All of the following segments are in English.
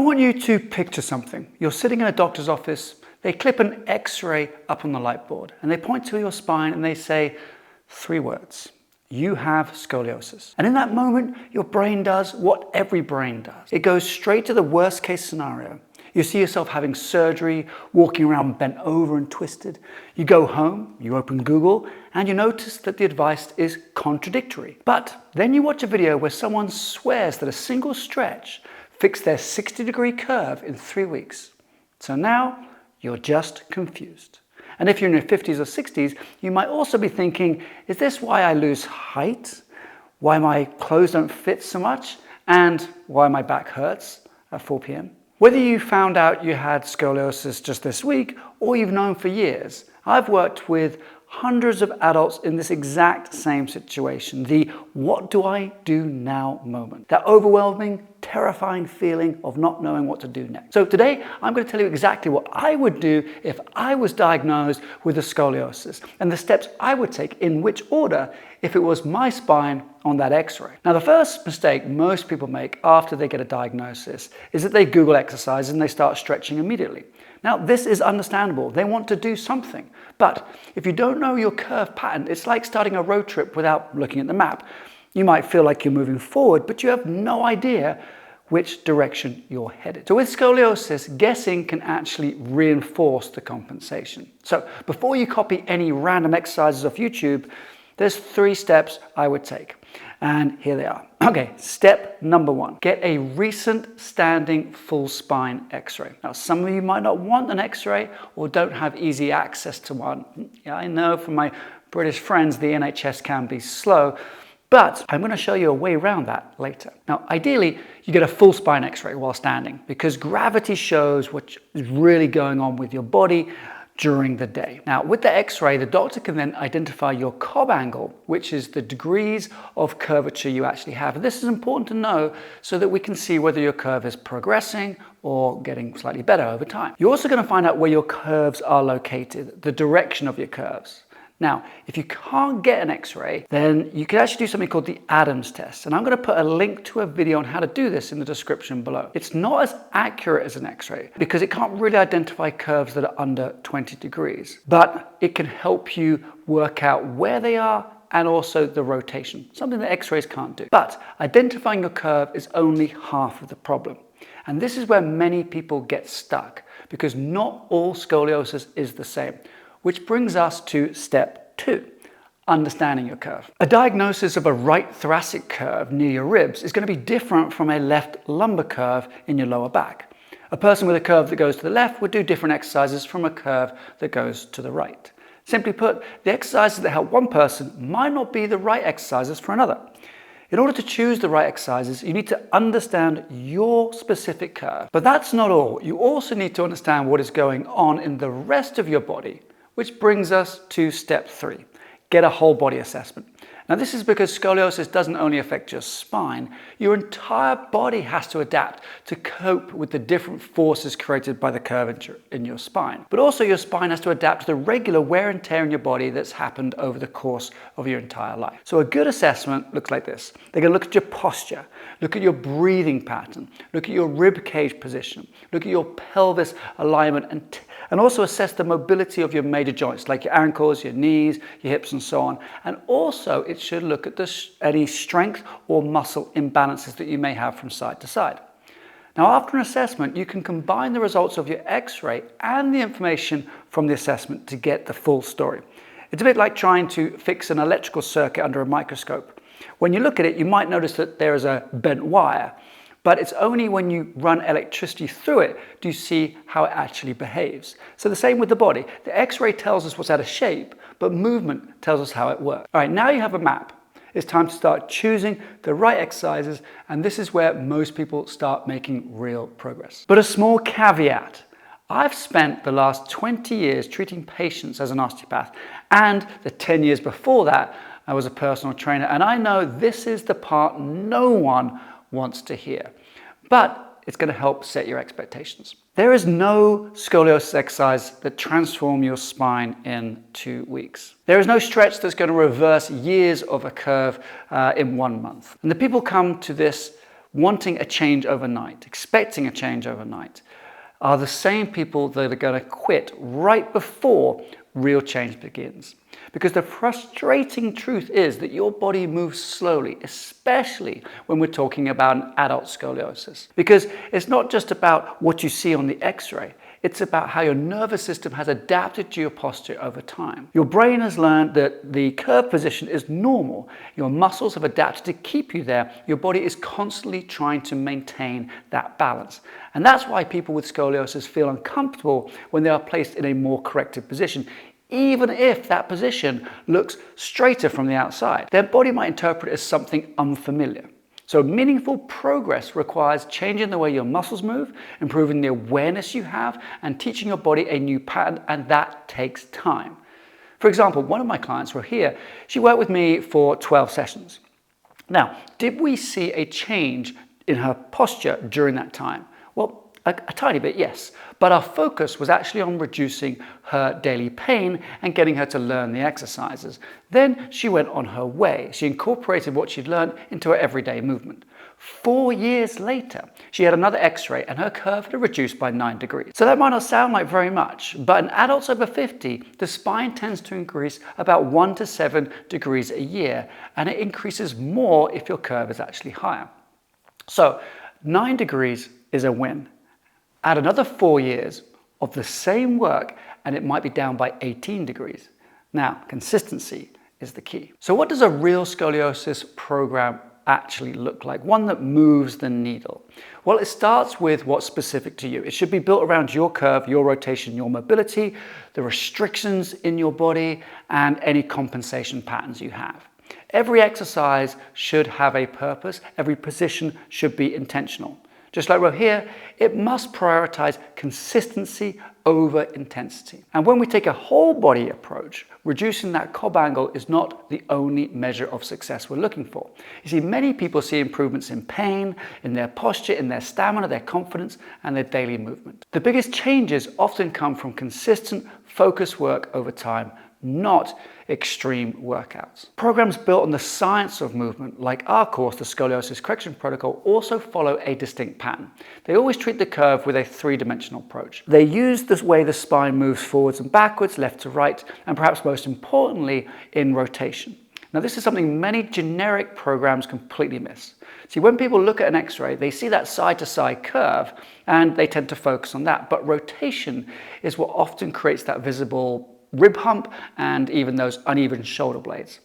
want you to picture something. You're sitting in a doctor's office, they clip an X-ray up on the light board and they point to your spine and they say 3 words. You have scoliosis. And in that moment, your brain does what every brain does. It goes straight to the worst case scenario. You see yourself having surgery, walking around bent over and twisted. You go home, you open Google, and you notice that the advice is contradictory. But then you watch a video where someone swears that a single stretch fixed their 60-degree curve in 3 weeks. So now you're just confused. And if you're in your 50s or 60s, you might also be thinking, is this why I lose height? Why my clothes don't fit so much? And why my back hurts at 4 p.m.? Whether you found out you had scoliosis just this week or you've known for years, I've worked with hundreds of adults in this exact same situation, the what do I do now moment, that overwhelming, terrifying feeling of not knowing what to do next. So today, I'm going to tell you exactly what I would do if I was diagnosed with a scoliosis and the steps I would take in which order if it was my spine on that X-ray. Now, the first mistake most people make after they get a diagnosis is that they Google exercises and they start stretching immediately. Now, this is understandable. They want to do something. But if you don't know your curve pattern, it's like starting a road trip without looking at the map. You might feel like you're moving forward, but you have no idea which direction you're headed. So with scoliosis, guessing can actually reinforce the compensation. So before you copy any random exercises off YouTube, there's 3 steps I would take. And here they are. Okay, step number 1, get a recent standing full spine X-ray. Now, some of you might not want an X-ray or don't have easy access to one. Yeah, I know from my British friends, the NHS can be slow, but I'm going to show you a way around that later. Now, ideally, you get a full spine X-ray while standing because gravity shows what is really going on with your body during the day. Now, with the X-ray, the doctor can then identify your Cobb angle, which is the degrees of curvature you actually have. This is important to know so that we can see whether your curve is progressing or getting slightly better over time. You're also going to find out where your curves are located, the direction of your curves. Now, if you can't get an X-ray, then you can actually do something called the Adams test. And I'm going to put a link to a video on how to do this in the description below. It's not as accurate as an X-ray because it can't really identify curves that are under 20 degrees, but it can help you work out where they are and also the rotation, something that X-rays can't do. But identifying your curve is only half of the problem. And this is where many people get stuck because not all scoliosis is the same. Which brings us to step 2, understanding your curve. A diagnosis of a right thoracic curve near your ribs is going to be different from a left lumbar curve in your lower back. A person with a curve that goes to the left would do different exercises from a curve that goes to the right. Simply put, the exercises that help one person might not be the right exercises for another. In order to choose the right exercises, you need to understand your specific curve. But that's not all. You also need to understand what is going on in the rest of your body. Which brings us to step 3, get a whole body assessment. Now this is because scoliosis doesn't only affect your spine, your entire body has to adapt to cope with the different forces created by the curvature in your spine. But also your spine has to adapt to the regular wear and tear in your body that's happened over the course of your entire life. So a good assessment looks like this. They're going to look at your posture, look at your breathing pattern, look at your rib cage position, look at your pelvis alignment and also assess the mobility of your major joints like your ankles, your knees, your hips and so on. And also it should look at any strength or muscle imbalances that you may have from side to side. Now after an assessment, you can combine the results of your X-ray and the information from the assessment to get the full story. It's a bit like trying to fix an electrical circuit under a microscope. When you look at it, you might notice that there is a bent wire. But it's only when you run electricity through it do you see how it actually behaves. So the same with the body. The X-ray tells us what's out of shape, but movement tells us how it works. All right, now you have a map. It's time to start choosing the right exercises, and this is where most people start making real progress. But a small caveat. I've spent the last 20 years treating patients as an osteopath, and the 10 years before that, I was a personal trainer, and I know this is the part no one wants to hear, but it's going to help set your expectations. There is no scoliosis exercise that transforms your spine in 2 weeks. There is no stretch that's going to reverse years of a curve in 1 month. And the people come to this wanting a change overnight, expecting a change overnight, are the same people that are going to quit right before real change begins. Because the frustrating truth is that your body moves slowly, especially when we're talking about an adult scoliosis. Because it's not just about what you see on the X-ray, it's about how your nervous system has adapted to your posture over time. Your brain has learned that the curve position is normal. Your muscles have adapted to keep you there. Your body is constantly trying to maintain that balance. And that's why people with scoliosis feel uncomfortable when they are placed in a more corrected position, even if that position looks straighter from the outside. Their body might interpret it as something unfamiliar. So meaningful progress requires changing the way your muscles move, improving the awareness you have, and teaching your body a new pattern, and that takes time. For example, one of my clients here, she worked with me for 12 sessions. Now, did we see a change in her posture during that time? Well, a tiny bit, yes. But our focus was actually on reducing her daily pain and getting her to learn the exercises. Then she went on her way. She incorporated what she'd learned into her everyday movement. 4 years later, she had another X-ray and her curve had reduced by 9 degrees. So that might not sound like very much, but in adults over 50, the spine tends to increase about 1 to 7 degrees a year, and it increases more if your curve is actually higher. So 9 degrees is a win. Add another 4 years of the same work and it might be down by 18 degrees. Now, consistency is the key. So what does a real scoliosis program actually look like? One that moves the needle. Well, it starts with what's specific to you. It should be built around your curve, your rotation, your mobility, the restrictions in your body, and any compensation patterns you have. Every exercise should have a purpose. Every position should be intentional. Just like we're here, it must prioritize consistency over intensity. And when we take a whole body approach, reducing that cob angle is not the only measure of success we're looking for. You see, many people see improvements in pain, in their posture, in their stamina, their confidence, and their daily movement. The biggest changes often come from consistent, focused work over time, not extreme workouts. Programs built on the science of movement, like our course, the Scoliosis Correction Protocol, also follow a distinct pattern. They always treat the curve with a three-dimensional approach. They use the way the spine moves forwards and backwards, left to right, and perhaps most importantly, in rotation. Now, this is something many generic programs completely miss. See, when people look at an X-ray, they see that side-to-side curve, and they tend to focus on that. But rotation is what often creates that visible rib hump and even those uneven shoulder blades.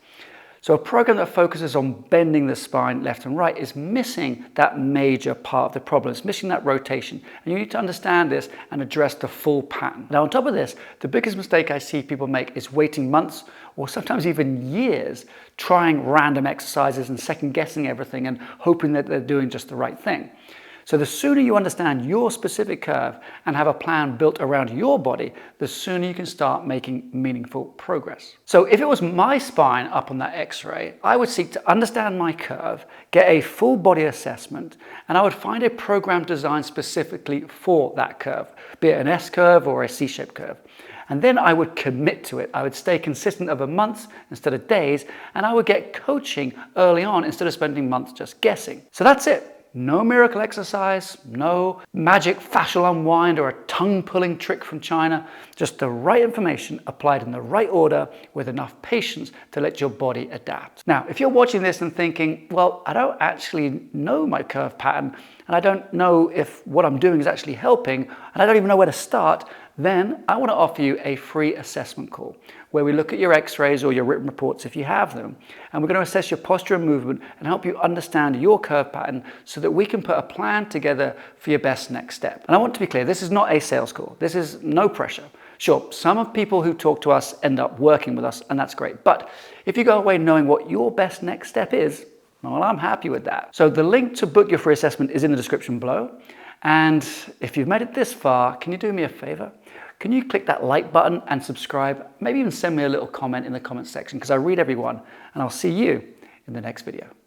So a program that focuses on bending the spine left and right is missing that major part of the problem. It's missing that rotation. And you need to understand this and address the full pattern. Now, on top of this, the biggest mistake I see people make is waiting months or sometimes even years trying random exercises and second guessing everything and hoping that they're doing just the right thing. So the sooner you understand your specific curve and have a plan built around your body, the sooner you can start making meaningful progress. So if it was my spine up on that X-ray, I would seek to understand my curve, get a full body assessment, and I would find a program designed specifically for that curve, be it an S-curve or a C-shaped curve. And then I would commit to it. I would stay consistent over months instead of days, and I would get coaching early on instead of spending months just guessing. So that's it. No miracle exercise, no magic fascial unwind or a tongue-pulling trick from China, just the right information applied in the right order with enough patience to let your body adapt. Now, if you're watching this and thinking, well, I don't actually know my curve pattern, and I don't know if what I'm doing is actually helping, and I don't even know where to start, then I want to offer you a free assessment call where we look at your X-rays or your written reports if you have them, and we're going to assess your posture and movement and help you understand your curve pattern so that we can put a plan together for your best next step. And I want to be clear, this is not a sales call. This is no pressure. Sure, some of people who talk to us end up working with us, and that's great. But if you go away knowing what your best next step is, well, I'm happy with that. So the link to book your free assessment is in the description below. And if you've made it this far, can you do me a favor? Can you click that like button and subscribe? Maybe even send me a little comment in the comment section because I read everyone, and I'll see you in the next video.